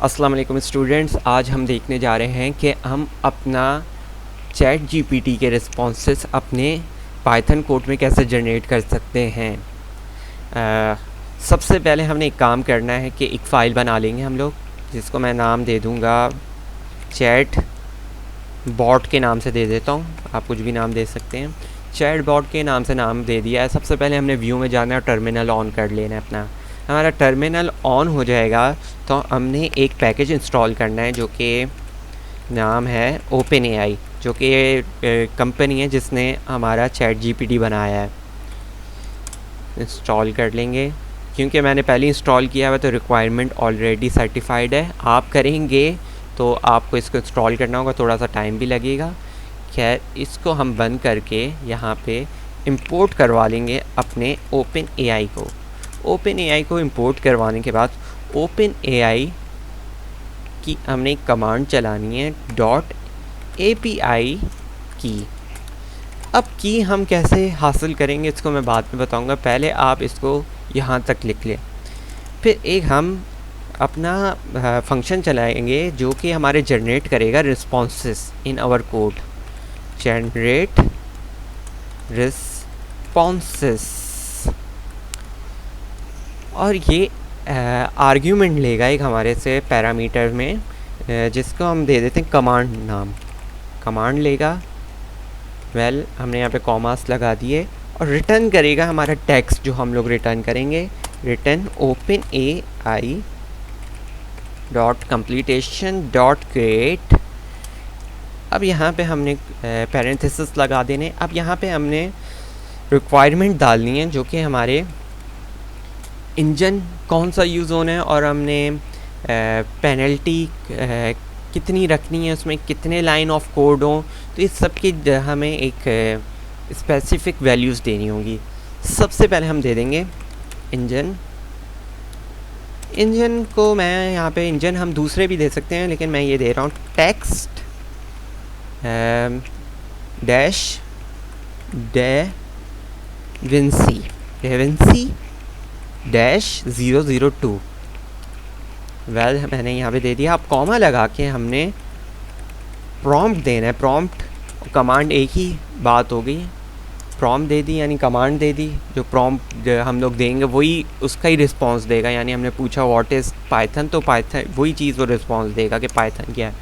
अस्सलाम वालेकुम स्टूडेंट्स, आज हम देखने जा रहे हैं कि हम अपना चैट जीपीटी के रिस्पॉन्सेस अपने पाइथन कोड में कैसे जनरेट कर सकते हैं। सबसे पहले हमने एक काम करना है कि एक फ़ाइल बना लेंगे हम लोग, जिसको मैं नाम दे दूँगा चैट बॉट के नाम से दे देता हूँ। आप कुछ भी नाम दे सकते हैं। चैट बॉट के नाम से नाम दे दिया है। सबसे पहले हमने व्यू में जाना है और टर्मिनल ऑन कर लेना है अपना। हमारा टर्मिनल ऑन हो जाएगा तो हमने एक पैकेज इंस्टॉल करना है जो कि नाम है ओपन एआई, जो कि कंपनी है जिसने हमारा चैट जीपीटी बनाया है। इंस्टॉल कर लेंगे। क्योंकि मैंने पहले इंस्टॉल किया हुआ तो रिक्वायरमेंट ऑलरेडी सर्टिफाइड है। आप करेंगे तो आपको इसको इंस्टॉल करना होगा, थोड़ा सा टाइम भी लगेगा। खैर, इसको हम बंद करके यहाँ पे इंपोर्ट करवा लेंगे अपने ओपन एआई को। ओपन एआई को इंपोर्ट करवाने के बाद ओपन एआई की हमने एक कमांड चलानी है .api की। अब की हम कैसे हासिल करेंगे इसको मैं बाद में बताऊंगा, पहले आप इसको यहाँ तक लिख लें। फिर एक हम अपना फंक्शन चलाएंगे जो कि हमारे जनरेट करेगा responses in our code. Generate responses, और ये आर्ग्यूमेंट लेगा एक हमारे से पैरामीटर में, जिसको हम दे देते हैं कमांड नाम। कमांड लेगा, हमने यहाँ पे कॉमास लगा दिए, और रिटर्न करेगा हमारा टेक्स्ट जो हम लोग रिटर्न करेंगे। Return open AI dot completion dot create. अब यहाँ पे हमने पैरेंथेसिस लगा देने। अब यहाँ पे हमने रिक्वायरमेंट डालनी है जो कि हमारे इंजन कौन सा यूज़ होना है, और हमने पेनल्टी कितनी रखनी है, उसमें कितने लाइन ऑफ कोड हों, तो इस सब की हमें एक स्पेसिफिक वैल्यूज़ देनी होगी। सबसे पहले हम दे देंगे इंजन। इंजन को मैं यहाँ पे इंजन हम दूसरे भी दे सकते हैं, लेकिन मैं ये दे रहा हूँ टेक्स्ट डैश डेविंसी डैश 002। मैंने यहाँ पे दे दिया। अब कॉमा लगा के हमने प्रॉम्प्ट देना है। प्रॉम्प्ट कमांड एक ही बात हो गई, प्रॉम्प्ट दे दी यानी कमांड दे दी। जो प्रॉम्प्ट हम लोग देंगे वही उसका ही रिस्पांस देगा। यानी हमने पूछा व्हाट इज़ पाइथन, तो पाइथन वही चीज़ वो रिस्पांस देगा कि पाइथन क्या है।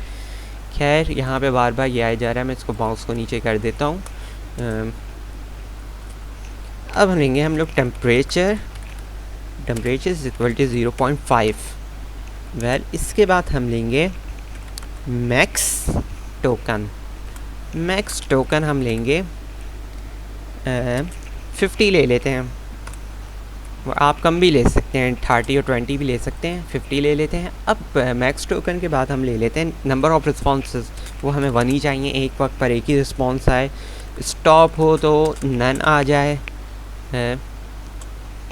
खैर, यहाँ पे बार बार ये आ जा रहा है, मैं इसको माउस को नीचे कर देता हूँ। अब हम लेंगे हम लोग टेम्परेचर इज इक्वल टू 0.5। इसके बाद हम लेंगे मैक्स टोकन हम लेंगे 50 ले लेते हैं। आप कम भी ले सकते हैं, 30 और 20 भी ले सकते हैं, 50 ले लेते हैं। अब मैक्स टोकन के बाद हम ले लेते हैं नंबर ऑफ़ रिस्पॉन्सेस। वो हमें 1 ही चाहिए, एक वक्त पर एक ही रिस्पॉन्स आए। स्टॉप हो तो नन आ जाए।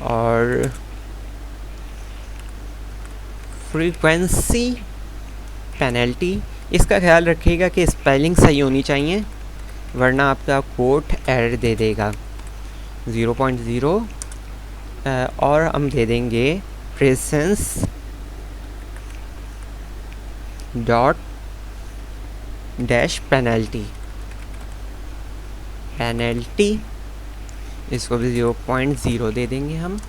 और फ्रीक्वेंसी पेनल्टी, इसका ख्याल रखिएगा कि स्पेलिंग सही होनी चाहिए, वरना आपका कोड एरर दे देगा। 0.0 और हम दे देंगे प्रेजेंस डॉट डैश पेनल्टी। इसको भी 0.0 दे देंगे हम।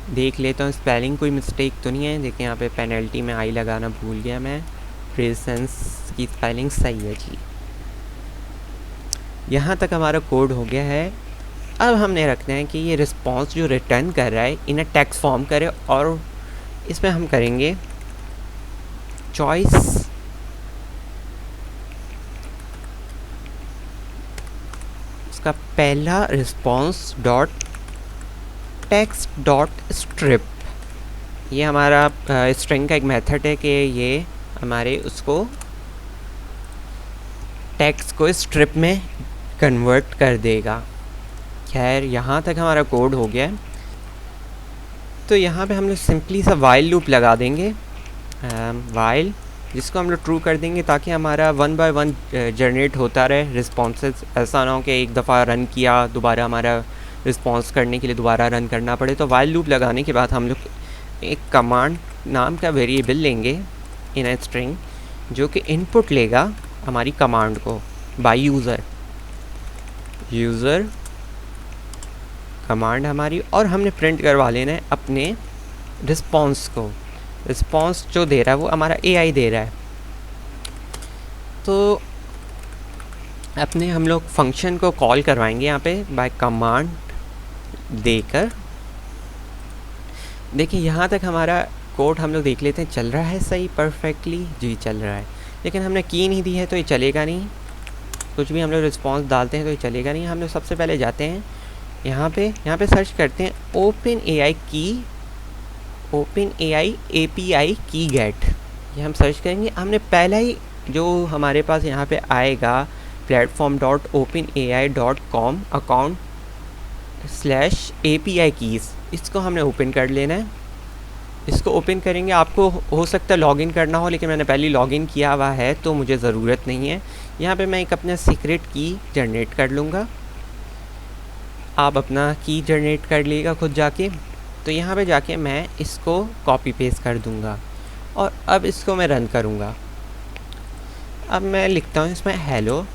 देख लेता हूँ स्पेलिंग कोई मिस्टेक तो नहीं है। देखिए यहाँ पे पेनल्टी में आई लगाना भूल गया मैं। प्रेजेंस की स्पेलिंग सही है जी। यहाँ तक हमारा कोड हो गया है। अब हमने रखना है कि ये रिस्पॉन्स जो रिटर्न कर रहा है इन्हें टेक्स्ट फॉर्म करे, और इसमें हम करेंगे चॉइस उसका पहला response dot text dot strip. ये हमारा स्ट्रिंग का एक मेथड है कि ये हमारे उसको टेक्स्ट को स्ट्रिप में कन्वर्ट कर देगा। खैर, यहाँ तक हमारा कोड हो गया है। तो यहाँ पे हम लोग सिंपली सा वाइल लूप लगा देंगे, वाइल, जिसको हम लोग ट्रू कर देंगे ताकि हमारा 1 बाय 1 जनरेट होता रहे रिस्पॉन्सेस। ऐसा ना हो कि एक दफ़ा रन किया दोबारा हमारा रिस्पॉन्स करने के लिए दोबारा रन करना पड़े। तो वाइल लूप लगाने के बाद हम लोग एक कमांड नाम का वेरिएबल लेंगे इन ए स्ट्रिंग, जो कि इनपुट लेगा हमारी कमांड को बाय यूज़र कमांड हमारी, और हमने प्रिंट करवा लेना है अपने रिस्पॉन्स को। रिस्पॉन्स जो दे रहा है वो हमारा एआई दे रहा है। तो अपने हम लोग फंक्शन को कॉल करवाएंगे यहाँ पे बाय कमांड देकर। देखिए यहाँ तक हमारा कोड हम लोग देख लेते हैं, चल रहा है सही परफेक्टली? जी चल रहा है, लेकिन हमने की नहीं दी है तो ये चलेगा नहीं। कुछ भी हम लोग रिस्पॉन्स डालते हैं तो ये चलेगा नहीं। हम लोग सबसे पहले जाते हैं यहाँ पे सर्च करते हैं ओपन एआई API की गेट, ये हम सर्च करेंगे। हमने पहला ही जो हमारे पास यहाँ पे आएगा platform.openai.com account/API कीज़, इसको हमने ओपन कर लेना है। इसको ओपन करेंगे, आपको हो सकता है लॉगिन करना हो, लेकिन मैंने पहले लॉगिन किया हुआ है तो मुझे ज़रूरत नहीं है। यहाँ पे मैं एक अपना सीक्रेट की जनरेट कर लूँगा, आप अपना की जनरेट कर लीजिएगा खुद जाके। तो यहाँ पे जाके मैं इसको कॉपी पेस्ट कर दूँगा और अब इसको मैं रन करूँगा। अब मैं लिखता हूँ इसमें हेलो,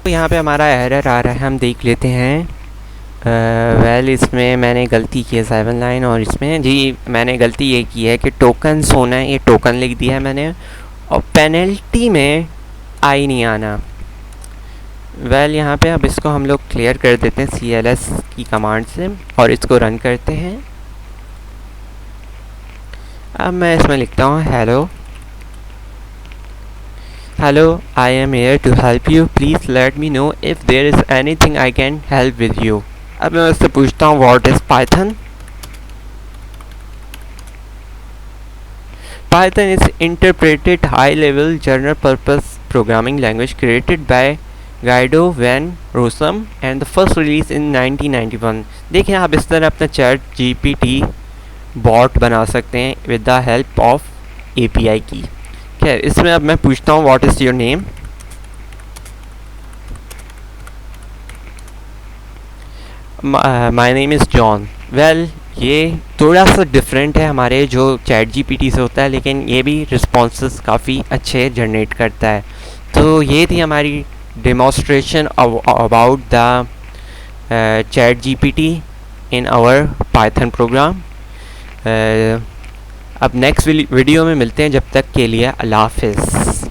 तो यहाँ पे हमारा एरर आ रहा है, हम देख लेते हैं। इसमें मैंने गलती की है 7 लाइन, और इसमें जी मैंने गलती ये की है कि टोकन होना है, ये टोकन लिख दिया है मैंने, और पेनल्टी में आई नहीं आना। यहाँ पे अब इसको हम लोग क्लियर कर देते हैं CLS की कमांड से और इसको रन करते हैं। अब मैं इसमें लिखता हूँ hello I am here to help you, please let me know if there is anything I can help with you. अब मैं उससे पूछता हूँ what is Python. Python is interpreted high level general purpose programming language created by Guido van Rossum and the first release in 1991। देखिए आप इस तरह अपना ChatGPT बॉट बना सकते हैं with the help of API की। खैर इसमें अब मैं पूछता हूँ what is your name. My name is John. ये थोड़ा सा डिफरेंट है हमारे जो ChatGPT से होता है, लेकिन ये भी रिस्पॉन्सेस काफ़ी अच्छे जनरेट करता है। तो ये थी हमारी demonstration about the ChatGPT in our Python program। अब नेक्स्ट वीडियो में मिलते हैं, जब तक के लिए अल्लाह हाफ़िज़।